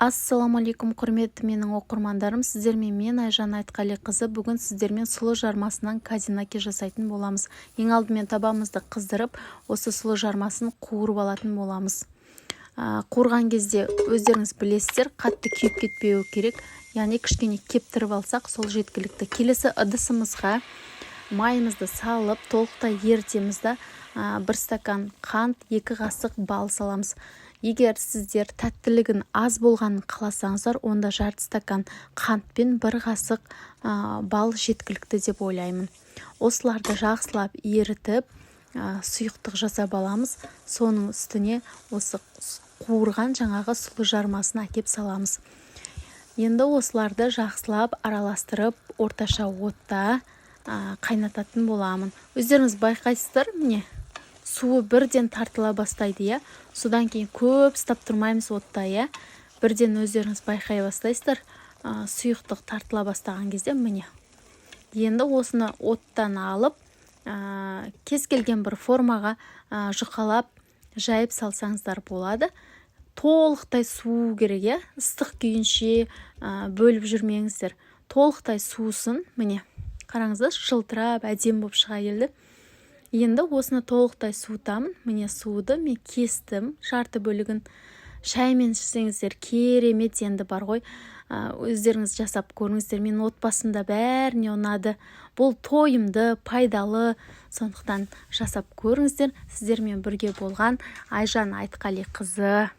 Ассаламалейкум, құрметті менің оқырмандарым, сіздермен мен Айжан Айтқалиқызы. Бүгін сіздермен сұлы жармасынан казинаки жасайтын боламыз. Ең алдымен табамызды қыздырып, осы сұлы жармасын қуырып алатын боламыз. Қуырған кезде өздеріңіз білесіздер, қатты күйіп кетпеуі керек. Яғни кішкене кептіріп алсақ, сол жеткілікті. Келесі ыдысымызға майымызды салып, толықтай ерітемізді. 1 стакан қант, 2 қасық бал саламыз. Егер сіздер тәттілігін аз болғанын қаласаңыздар, онда жарты стакан қант пен 1 қасық бал жеткілікті деп ойлаймын. Осыларды жақсылап ерітіп, сұйықтық жасап аламыз. Соның үстіне осы қуырған жаңағы сұлы жармасын әкеп саламыз. Енді осыларды жақсылап араластырып, орташа отта қайнататын боламын. Өздеріңіз байқайсыздар, міне, суы бірден тартыла бастайды, иә. Судан кейін көп ұстап тұрмаймыз отта, иә. Бірден өздеріңіз байқай бастайсыздар, сұйықтық тартыла бастаған кезде, міне. Енді осыны оттан алып, кез келген бір формаға жұқалап жайып салсаңыздар болады. Толықтай суу керек, иә. Ыстық күйінше бөліп жүрмеңіздер. Толықтай суысын, міне. Қараңыздар, жылтырап, әдемі болып шыға келді. Енді осыны толықтай суытамын. Міне суды мен кестім. Жарты бөлігін шаймен ішсеңіздер керемет енді бар ғой. Өздеріңіз жасап көріңіздер. Мен отбасымда бәріне ұнады. Бұл тойымды, пайдалы. Сондықтан жасап көріңіздер. Сіздермен бірге болған Айжан Айтқалиқызы.